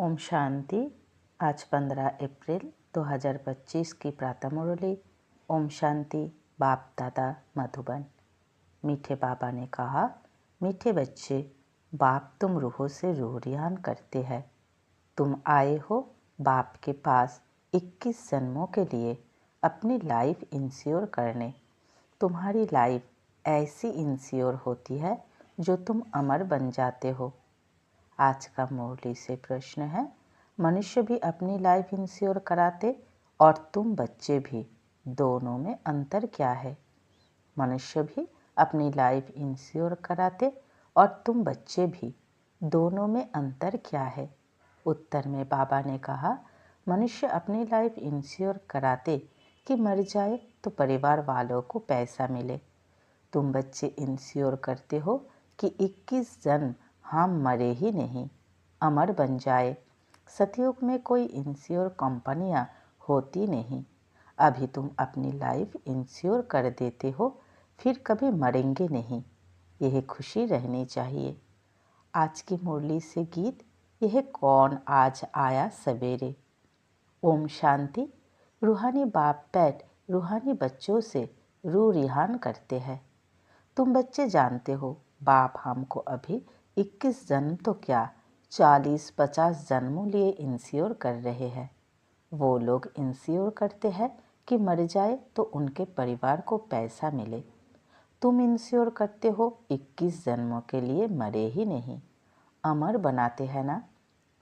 ओम शांति। आज 15 अप्रैल 2025 की प्रातः मुरली। ओम शांति। बाप दादा मधुबन। मीठे बाबा ने कहा, मीठे बच्चे, बाप तुम रूहों से रूह रिहान करते हैं। तुम आए हो बाप के पास 21 जन्मों के लिए अपनी लाइफ इंश्योर करने। तुम्हारी लाइफ ऐसी इंश्योर होती है जो तुम अमर बन जाते हो। आज का मुरली से प्रश्न है, मनुष्य भी अपनी लाइफ इंश्योर कराते और तुम बच्चे भी, दोनों में अंतर क्या है? मनुष्य भी अपनी लाइफ इंश्योर कराते और तुम बच्चे भी, दोनों में अंतर क्या है? उत्तर में बाबा ने कहा, मनुष्य अपनी लाइफ इंश्योर कराते कि मर जाए तो परिवार वालों को पैसा मिले। तुम बच्चे इंश्योर करते हो कि 21 जन्म हम मरे ही नहीं, अमर बन जाए। सतयुग में कोई इंश्योर कंपनियां होती नहीं। अभी तुम अपनी लाइफ इंश्योर कर देते हो, फिर कभी मरेंगे नहीं। यह खुशी रहनी चाहिए। आज की मुरली से गीत, यह कौन आज आया सवेरे। ओम शांति। रूहानी बाप बैठ रूहानी बच्चों से रूह रिहान करते हैं। तुम बच्चे जानते हो, बाप हमको अभी 21 जन्म तो क्या 40-50 जन्मों लिए इंश्योर कर रहे हैं। वो लोग इंश्योर करते हैं कि मर जाए तो उनके परिवार को पैसा मिले। तुम इंश्योर करते हो 21 जन्मों के लिए मरे ही नहीं, अमर बनाते हैं ना।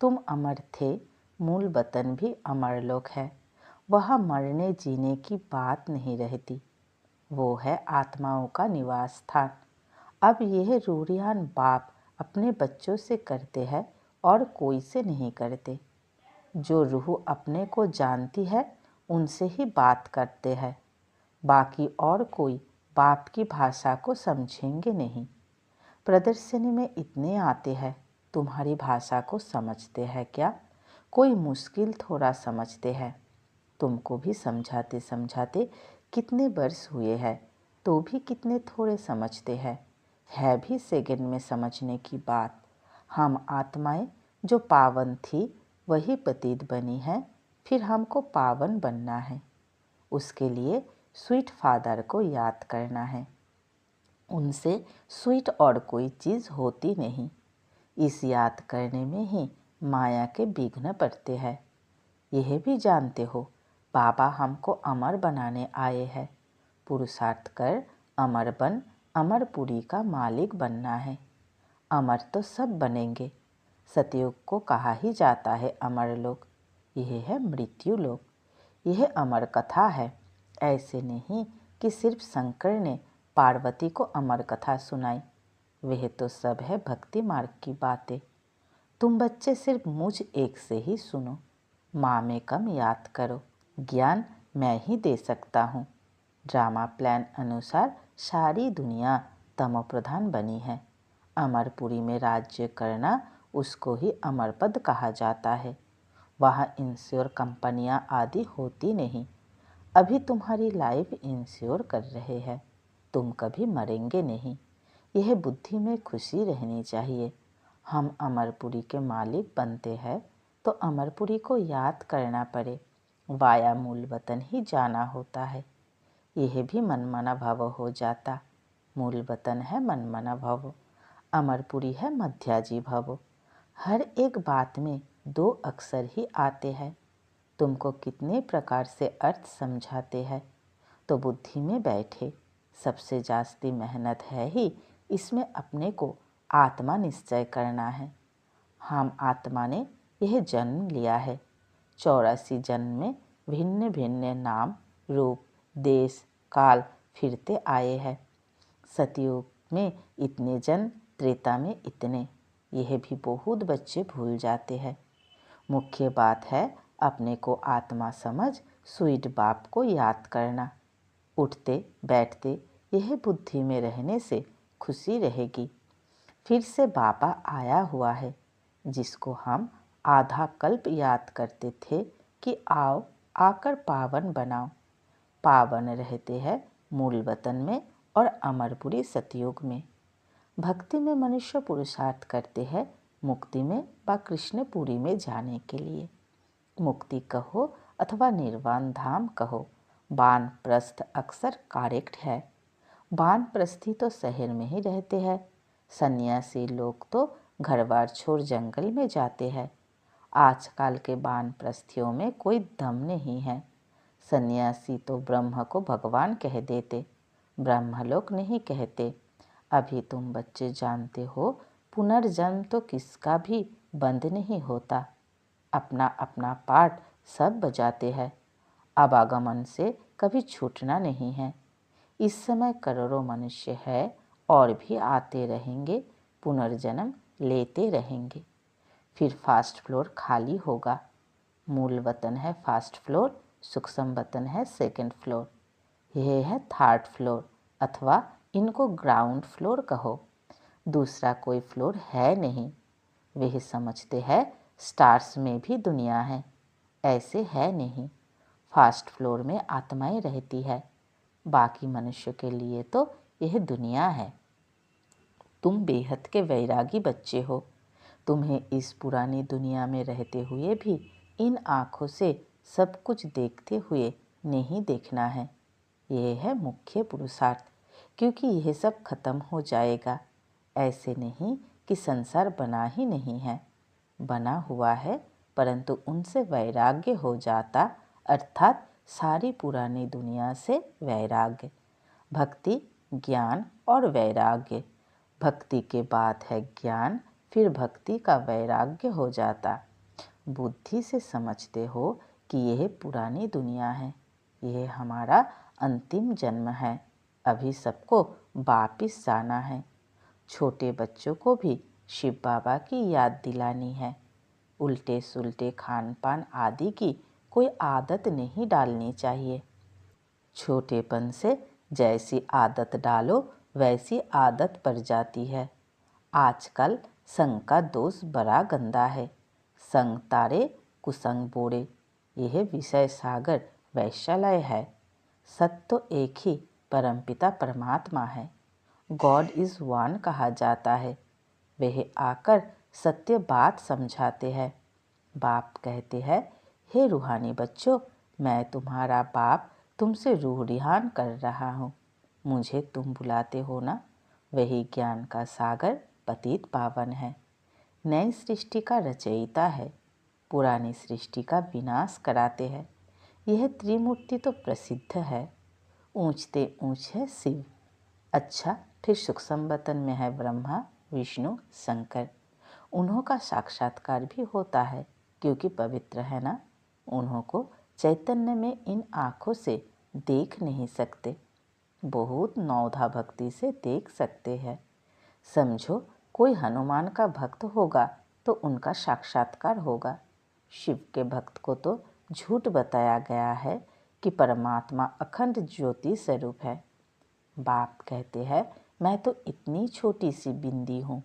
तुम अमर थे, मूल वतन भी अमर लोक है। वहाँ मरने जीने की बात नहीं रहती। वो है आत्माओं का निवास स्थान। अब यह रूरियान बाप अपने बच्चों से करते हैं और कोई से नहीं करते। जो रूह अपने को जानती है उनसे ही बात करते हैं। बाकी और कोई बाप की भाषा को समझेंगे नहीं। प्रदर्शनी में इतने आते हैं, तुम्हारी भाषा को समझते हैं क्या? कोई मुश्किल थोड़ा समझते हैं। तुमको भी समझाते समझाते कितने वर्ष हुए हैं, तो भी कितने थोड़े समझते हैं। है भी सेकंड में समझने की बात। हम आत्माएं जो पावन थी वही पतित बनी है, फिर हमको पावन बनना है। उसके लिए स्वीट फादर को याद करना है। उनसे स्वीट और कोई चीज़ होती नहीं। इस याद करने में ही माया के विघ्न पड़ते हैं। यह भी जानते हो, बाबा हमको अमर बनाने आए हैं। पुरुषार्थ कर अमर बन अमरपुरी का मालिक बनना है। अमर तो सब बनेंगे। सतयुग को कहा ही जाता है अमर लोक। यह है मृत्यु लोक। यह अमर कथा है। ऐसे नहीं कि सिर्फ शंकर ने पार्वती को अमर कथा सुनाई। वह तो सब है भक्ति मार्ग की बातें। तुम बच्चे सिर्फ मुझ एक से ही सुनो। माँ में कम याद करो। ज्ञान मैं ही दे सकता हूँ। ड्रामा प्लान अनुसार सारी दुनिया तमो प्रधान बनी है। अमरपुरी में राज्य करना उसको ही अमर पद कहा जाता है। वहाँ इंश्योर कंपनियाँ आदि होती नहीं। अभी तुम्हारी लाइफ इंश्योर कर रहे हैं। तुम कभी मरेंगे नहीं। यह बुद्धि में खुशी रहनी चाहिए। हम अमरपुरी के मालिक बनते हैं तो अमरपुरी को याद करना पड़े। वाया मूल वतन ही जाना होता है। यह भी मनमाना भव हो जाता। मूल वतन है मनमाना भव, अमरपुरी है मध्याजी भव। हर एक बात में 2 अक्षर ही आते हैं। तुमको कितने प्रकार से अर्थ समझाते हैं, तो बुद्धि में बैठे। सबसे जास्ती मेहनत है ही इसमें अपने को आत्मा निश्चय करना है। हम आत्मा ने यह जन्म लिया है। 84 जन्म में भिन्न भिन्न नाम, रूप, देश, काल फिरते आए हैं। सतयुग में इतने जन्म, त्रेता में इतने। यह भी बहुत बच्चे भूल जाते हैं। मुख्य बात है अपने को आत्मा समझ स्वीट बाप को याद करना। उठते बैठते यह बुद्धि में रहने से खुशी रहेगी। फिर से बाबा आया हुआ है, जिसको हम आधा कल्प याद करते थे कि आओ आकर पावन बनाओ। पावन रहते हैं मूल वतन में और अमरपुरी सतयुग में। भक्ति में मनुष्य पुरुषार्थ करते हैं मुक्ति में व कृष्णपुरी में जाने के लिए। मुक्ति कहो अथवा निर्वाण धाम कहो, वानप्रस्थ अक्सर करेक्ट है। वानप्रस्थी तो शहर में ही रहते हैं, सन्यासी लोग तो घर बार छोड़ जंगल में जाते हैं। आजकल के वानप्रस्थियों में कोई दम नहीं है। सन्यासी तो ब्रह्म को भगवान कह देते, ब्रह्मलोक नहीं कहते। अभी तुम बच्चे जानते हो, पुनर्जन्म तो किसका भी बंद नहीं होता। अपना अपना पार्ट सब बजाते हैं। आवागमन से कभी छूटना नहीं है। इस समय करोड़ों मनुष्य है और भी आते रहेंगे, पुनर्जन्म लेते रहेंगे। फिर फर्स्ट फ्लोर खाली होगा। मूल वतन है फर्स्ट फ्लोर, सूक्ष्म वतन है सेकंड फ्लोर, यह है थर्ड फ्लोर, अथवा इनको ग्राउंड फ्लोर कहो। दूसरा कोई फ्लोर है नहीं। वह समझते हैं स्टार्स में भी दुनिया है, ऐसे है नहीं। फर्स्ट फ्लोर में आत्माएं रहती है, बाकी मनुष्य के लिए तो यह दुनिया है। तुम बेहद के वैरागी बच्चे हो। तुम्हें इस पुरानी दुनिया में रहते हुए भी इन आँखों से सब कुछ देखते हुए नहीं देखना है। यह है मुख्य पुरुषार्थ, क्योंकि यह सब खत्म हो जाएगा। ऐसे नहीं कि संसार बना ही नहीं है, बना हुआ है, परंतु उनसे वैराग्य हो जाता, अर्थात सारी पुरानी दुनिया से वैराग्य। भक्ति, ज्ञान और वैराग्य। भक्ति के बाद है ज्ञान, फिर भक्ति का वैराग्य हो जाता। बुद्धि से समझते हो कि यह पुरानी दुनिया है, यह हमारा अंतिम जन्म है, अभी सबको वापिस जाना है। छोटे बच्चों को भी शिव बाबा की याद दिलानी है। उल्टे सुल्टे खान पान आदि की कोई आदत नहीं डालनी चाहिए। छोटेपन से जैसी आदत डालो वैसी आदत पड़ जाती है। आजकल संग का दोष बड़ा गंदा है। संग तारे कुसंग बोरे, यह विषय सागर वैश्यालय है। सत्य तो एक ही परमपिता परमात्मा है। गॉड इज़ वन कहा जाता है। वह आकर सत्य बात समझाते हैं। बाप कहते हैं, हे रूहानी बच्चों, मैं तुम्हारा बाप तुमसे रूह रिहान कर रहा हूँ। मुझे तुम बुलाते हो ना। वही ज्ञान का सागर पतित पावन है। नई सृष्टि का रचयिता है, पुरानी सृष्टि का विनाश कराते हैं। यह त्रिमूर्ति तो प्रसिद्ध है। ऊंचते ऊंच है शिव। अच्छा, फिर सूक्ष्म वतन में है ब्रह्मा विष्णु शंकर। उन्हों का साक्षात्कार भी होता है, क्योंकि पवित्र है ना। उन्हों को चैतन्य में इन आँखों से देख नहीं सकते, बहुत नौधा भक्ति से देख सकते हैं। समझो कोई हनुमान का भक्त होगा तो उनका साक्षात्कार होगा। शिव के भक्त को तो झूठ बताया गया है कि परमात्मा अखंड ज्योति स्वरूप है। बाप कहते हैं, मैं तो इतनी छोटी सी बिंदी हूँ।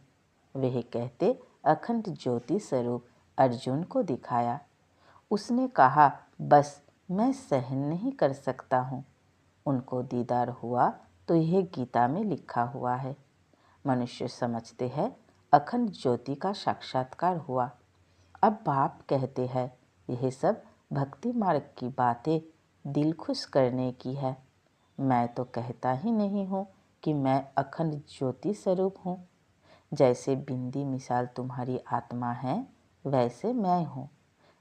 वह कहते अखंड ज्योति स्वरूप अर्जुन को दिखाया। उसने कहा, बस मैं सहन नहीं कर सकता हूँ। उनको दीदार हुआ तो यह गीता में लिखा हुआ है। मनुष्य समझते हैं अखंड ज्योति का साक्षात्कार हुआ। अब बाप कहते हैं, यह सब भक्ति मार्ग की बातें दिल खुश करने की है। मैं तो कहता ही नहीं हूँ कि मैं अखंड ज्योति स्वरूप हूँ। जैसे बिंदी मिसाल तुम्हारी आत्मा है, वैसे मैं हूँ।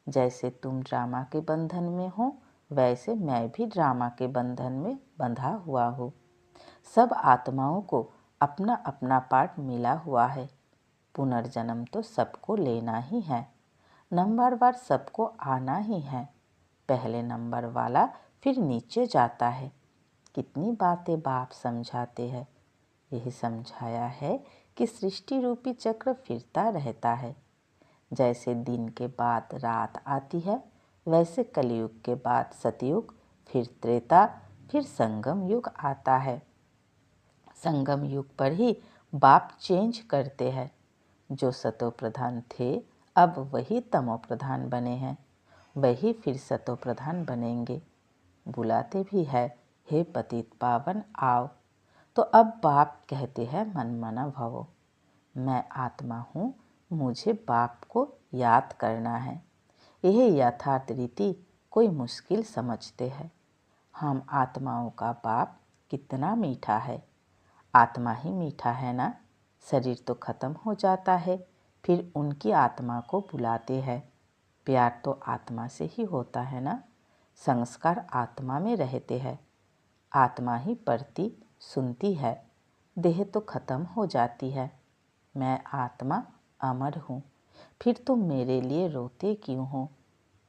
जैसे तुम ड्रामा के बंधन में हो, वैसे मैं भी ड्रामा के बंधन में बंधा हुआ हूँ। सब आत्माओं को अपना अपना पार्ट मिला हुआ है। पुनर्जन्म तो सबको लेना ही है, नंबरवार सबको आना ही है। पहले नंबर वाला फिर नीचे जाता है। कितनी बातें बाप समझाते हैं। यही समझाया है कि सृष्टि रूपी चक्र फिरता रहता है। जैसे दिन के बाद रात आती है, वैसे कलयुग के बाद सतयुग, फिर त्रेता, फिर संगम युग आता है। संगम युग पर ही बाप चेंज करते हैं। जो सतो प्रधान थे, अब वही तमो प्रधान बने हैं, वही फिर सतो प्रधान बनेंगे। बुलाते भी है, हे पतित पावन आओ। तो अब बाप कहते हैं, मन मना भवो। मैं आत्मा हूँ, मुझे बाप को याद करना है। यह यथार्थ रीति कोई मुश्किल समझते हैं। हम आत्माओं का बाप कितना मीठा है। आत्मा ही मीठा है ना। शरीर तो खत्म हो जाता है, फिर उनकी आत्मा को बुलाते हैं। प्यार तो आत्मा से ही होता है ना। संस्कार आत्मा में रहते हैं। आत्मा ही पढ़ती सुनती है। देह तो खत्म हो जाती है। मैं आत्मा अमर हूँ, फिर तुम मेरे लिए रोते क्यों हो।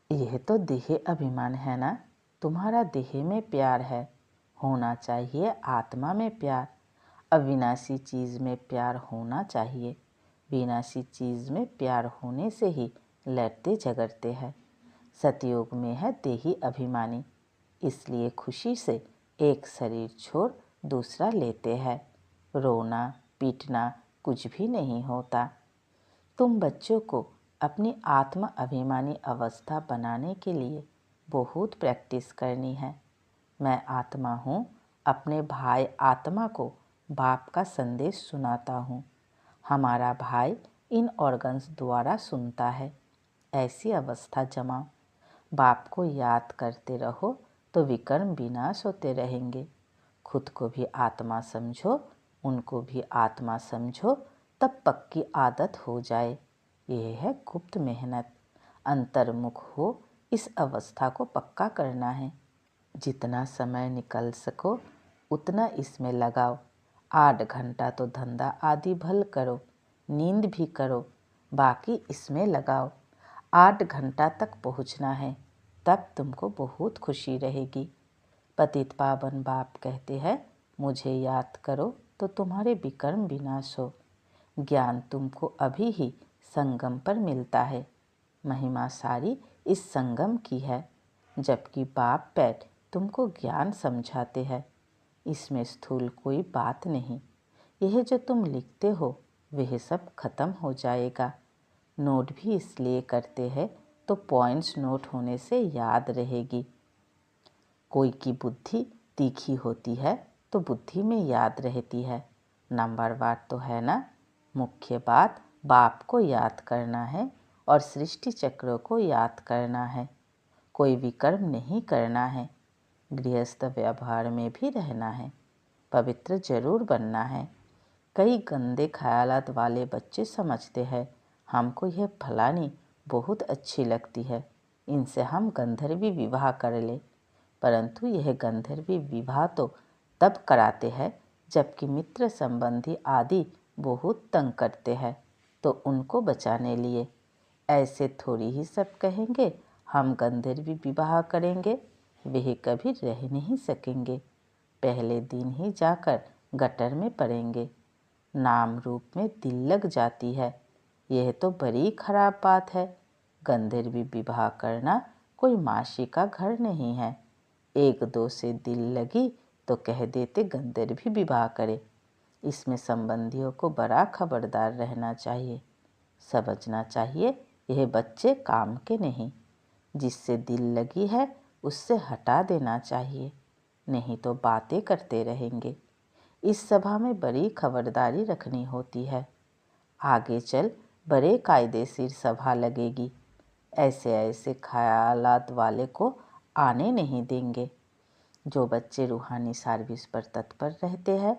यह तो देह अभिमान है ना। तुम्हारा देह में प्यार है, होना चाहिए आत्मा में प्यार। अविनाशी चीज़ में प्यार होना चाहिए। विनाशी चीज़ में प्यार होने से ही लड़ते झगड़ते हैं। सतयुग में है देही अभिमानी, इसलिए खुशी से एक शरीर छोड़ दूसरा लेते हैं। रोना पीटना कुछ भी नहीं होता। तुम बच्चों को अपनी आत्म अभिमानी अवस्था बनाने के लिए बहुत प्रैक्टिस करनी है। मैं आत्मा हूँ, अपने भाई आत्मा को बाप का संदेश सुनाता हूँ। हमारा भाई इन ऑर्गन्स द्वारा सुनता है। ऐसी अवस्था जमाओ। बाप को याद करते रहो तो विकर्म विनाश होते रहेंगे। खुद को भी आत्मा समझो, उनको भी आत्मा समझो, तब पक्की आदत हो जाए। यह है गुप्त मेहनत। अंतर्मुख हो इस अवस्था को पक्का करना है। जितना समय निकल सको उतना इसमें लगाओ। 8 घंटा तो धंधा आदि भल करो, नींद भी करो, बाकी इसमें लगाओ। 8 घंटा तक पहुंचना है, तब तुमको बहुत खुशी रहेगी। पतित पावन बाप कहते हैं, मुझे याद करो तो तुम्हारे विकर्म विनाश हो। ज्ञान तुमको अभी ही संगम पर मिलता है। महिमा सारी इस संगम की है, जबकि बाप बैठ तुमको ज्ञान समझाते हैं। इसमें स्थूल कोई बात नहीं। यह जो तुम लिखते हो वह सब खत्म हो जाएगा। नोट भी इसलिए करते हैं तो पॉइंट्स नोट होने से याद रहेगी। कोई की बुद्धि तीखी होती है तो बुद्धि में याद रहती है। नंबरवार तो है ना। मुख्य बात बाप को याद करना है और सृष्टि चक्रों को याद करना है। कोई विकर्म नहीं करना है। गृहस्थ व्यवहार में भी रहना है। पवित्र जरूर बनना है। कई गंदे ख्यालात वाले बच्चे समझते हैं हमको यह फलानी बहुत अच्छी लगती है, इनसे हम गंधर्वी विवाह कर ले। परंतु यह गंधर्वी विवाह तो तब कराते हैं जबकि मित्र संबंधी आदि बहुत तंग करते हैं, तो उनको बचाने लिए। ऐसे थोड़ी ही सब कहेंगे हम गंधर्वी विवाह करेंगे, वे कभी रह नहीं सकेंगे। पहले दिन ही जाकर गटर में पड़ेंगे। नाम रूप में दिल लग जाती है, यह तो बड़ी खराब बात है। गंधर्वी विवाह करना कोई मासी का घर नहीं है। 1-2 से दिल लगी तो कह देते गंधर्वी विवाह करे। इसमें संबंधियों को बड़ा खबरदार रहना चाहिए। समझना चाहिए यह बच्चे काम के नहीं। जिससे दिल लगी है उससे हटा देना चाहिए, नहीं तो बातें करते रहेंगे। इस सभा में बड़ी खबरदारी रखनी होती है। आगे चल बड़े कायदेशीर सभा लगेगी। ऐसे ऐसे ख्यालात वाले को आने नहीं देंगे। जो बच्चे रूहानी सर्विस पर तत्पर रहते हैं,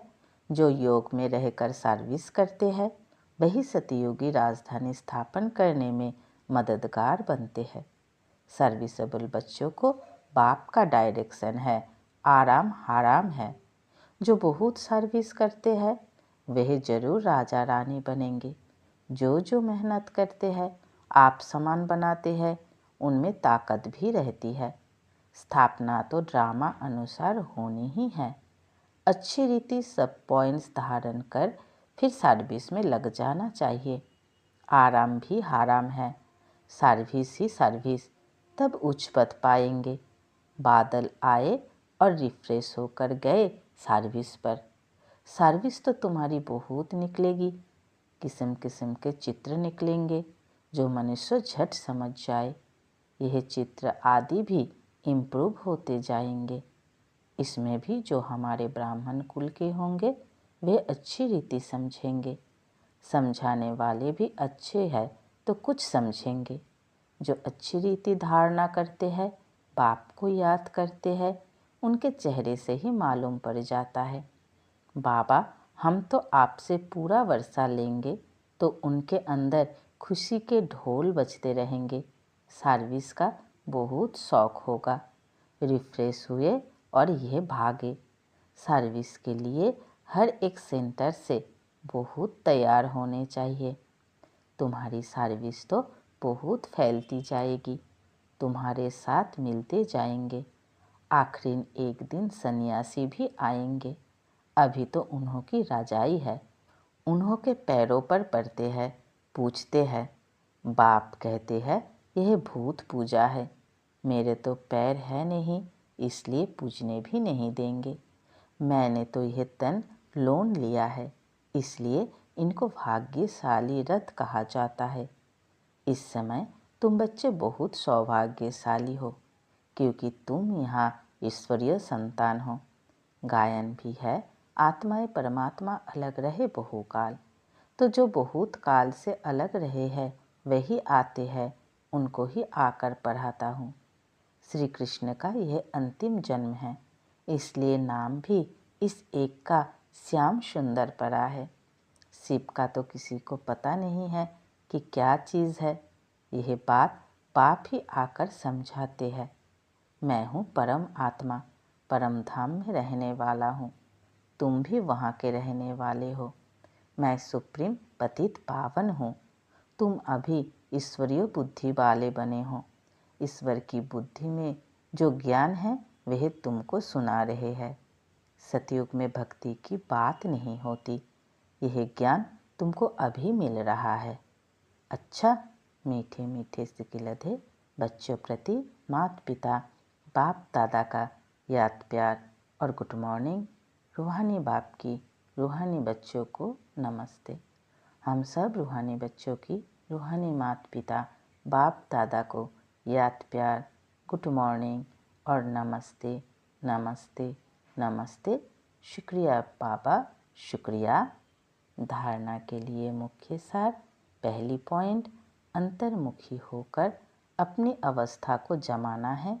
जो योग में रहकर सर्विस करते हैं, वही सतयुगी राजधानी स्थापन करने में मददगार बनते हैं। सर्विसेबल बच्चों को बाप का डायरेक्शन है, आराम हराम है। जो बहुत सर्विस करते हैं वह जरूर राजा रानी बनेंगे। जो मेहनत करते हैं, आप समान बनाते हैं, उनमें ताकत भी रहती है। स्थापना तो ड्रामा अनुसार होनी ही है। अच्छी रीति सब पॉइंट्स धारण कर फिर सर्विस में लग जाना चाहिए। आराम भी हराम है, सर्विस ही सर्विस, तब उच्च पद पाएंगे। बादल आए और रिफ्रेश होकर गए सर्विस पर। सर्विस तो तुम्हारी बहुत निकलेगी। किस्म किस्म के चित्र निकलेंगे जो मनुष्य झट समझ जाए। यह चित्र आदि भी इम्प्रूव होते जाएंगे। इसमें भी जो हमारे ब्राह्मण कुल के होंगे वे अच्छी रीति समझेंगे। समझाने वाले भी अच्छे हैं तो कुछ समझेंगे। जो अच्छी रीति धारणा करते हैं, बाप को याद करते हैं, उनके चेहरे से ही मालूम पड़ जाता है। बाबा, हम तो आपसे पूरा वर्षा लेंगे, तो उनके अंदर खुशी के ढोल बजते रहेंगे। सर्विस का बहुत शौक होगा। रिफ्रेश हुए और यह भागे। सर्विस के लिए हर एक सेंटर से बहुत तैयार होने चाहिए। तुम्हारी सर्विस तो बहुत फैलती जाएगी। तुम्हारे साथ मिलते जाएंगे। आखिरी एक दिन सन्यासी भी आएंगे। अभी तो उन्हों की रजाई है। उन्हों के पैरों पर पड़ते हैं, पूछते हैं। बाप कहते हैं यह भूत पूजा है। मेरे तो पैर है नहीं, इसलिए पूजने भी नहीं देंगे। मैंने तो यह तन लोन लिया है, इसलिए इनको भाग्यशाली रथ कहा जाता है। इस समय तुम बच्चे बहुत सौभाग्यशाली हो, क्योंकि तुम यहाँ ईश्वरीय संतान हो। गायन भी है, आत्माएं परमात्मा अलग रहे बहुकाल। तो जो बहुत काल से अलग रहे हैं वही आते हैं, उनको ही आकर पढ़ाता हूँ। श्री कृष्ण का यह अंतिम जन्म है, इसलिए नाम भी इस एक का श्याम सुंदर पड़ा है। शिव का तो किसी को पता नहीं है कि क्या चीज़ है। यह बात बाप ही आकर समझाते हैं। मैं हूँ परम आत्मा, परम धाम में रहने वाला हूँ। तुम भी वहाँ के रहने वाले हो। मैं सुप्रीम पतित पावन हूँ। तुम अभी ईश्वरीय बुद्धि वाले बने हो। ईश्वर की बुद्धि में जो ज्ञान है वह तुमको सुना रहे हैं। सतयुग में भक्ति की बात नहीं होती। यह ज्ञान तुमको अभी मिल रहा है। अच्छा, मीठे मीठे सिकिलधे बच्चों प्रति माता पिता बाप दादा का याद प्यार और गुड मॉर्निंग। रूहानी बाप की रूहानी बच्चों को नमस्ते। हम सब रूहानी बच्चों की रूहानी माता पिता बाप दादा को याद प्यार, गुड मॉर्निंग और नमस्ते नमस्ते नमस्ते। शुक्रिया बाबा, शुक्रिया। धारणा के लिए मुख्य सार। पहली पॉइंट, अंतर्मुखी होकर अपनी अवस्था को जमाना है,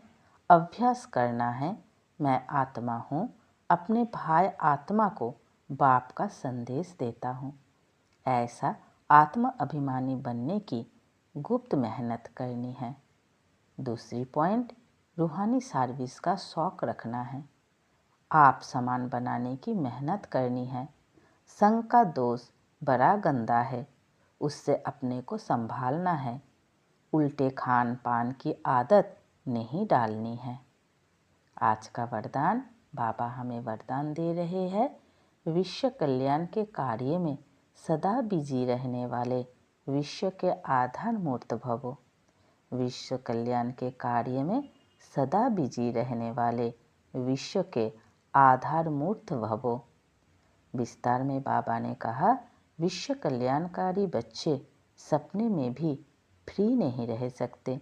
अभ्यास करना है। मैं आत्मा हूँ, अपने भाई आत्मा को बाप का संदेश देता हूँ। ऐसा आत्म अभिमानी बनने की गुप्त मेहनत करनी है। दूसरी पॉइंट, रूहानी सर्विस का शौक रखना है। आप समान बनाने की मेहनत करनी है। संग का दोष बड़ा गंदा है, उससे अपने को संभालना है। उल्टे खान पान की आदत नहीं डालनी है। आज का वरदान, बाबा हमें वरदान दे रहे हैं, विश्व कल्याण के कार्य में सदा बिजी रहने वाले विश्व के आधार मूर्त भवो। विश्व कल्याण के कार्य में सदा बिजी रहने वाले विश्व के आधार मूर्त भवो। विस्तार में बाबा ने कहा, विश्व कल्याणकारी बच्चे सपने में भी फ्री नहीं रह सकते।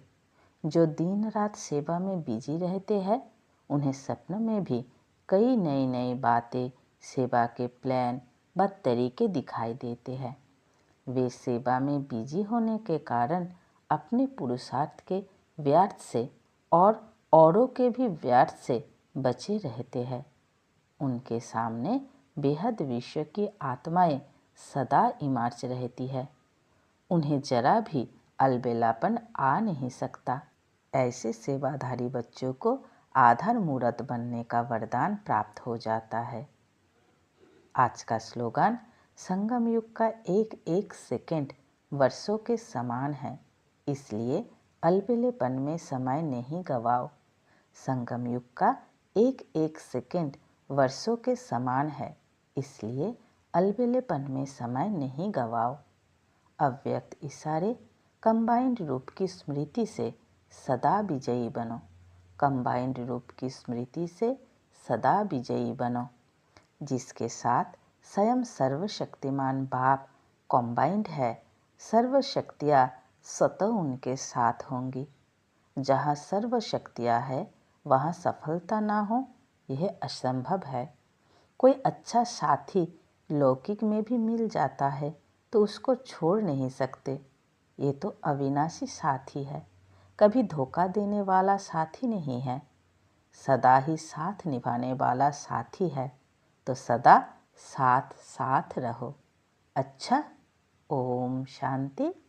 जो दिन रात सेवा में बिजी रहते हैं, उन्हें सपनों में भी कई नई नई बातें, सेवा के प्लान व तरीके दिखाई देते हैं। वे सेवा में बिजी होने के कारण अपने पुरुषार्थ के व्यर्थ से और औरों के भी व्यर्थ से बचे रहते हैं। उनके सामने बेहद विश्व की आत्माएं सदा इमर्ज रहती है। उन्हें जरा भी अलबेलापन आ नहीं सकता। ऐसे सेवाधारी बच्चों को आधार मूर्त बनने का वरदान प्राप्त हो जाता है। आज का स्लोगन, संगम युग का एक एक सेकंड वर्षों के समान है, इसलिए अलबेलेपन में समय नहीं गवाओ। संगम युग का एक एक सेकंड वर्षों के समान है, इसलिए अलबेलेपन में समय नहीं गवाओ। अव्यक्त इशारे कंबाइंड रूप की स्मृति से सदा विजयी बनो। कंबाइंड रूप की स्मृति से सदा विजयी बनो, जिसके साथ स्वयं सर्वशक्तिमान बाप कंबाइंड है। सर्व शक्तियाँ स्वतः उनके साथ होंगी। जहाँ सर्व शक्तियाँ है वहाँ सफलता ना हो, यह असंभव है। कोई अच्छा साथी लौकिक में भी मिल जाता है, तो उसको छोड़ नहीं सकते। ये तो अविनाशी साथी है, कभी धोखा देने वाला साथी नहीं है, सदा ही साथ निभाने वाला साथी है। तो सदा साथ साथ रहो। अच्छा, ओम शांति।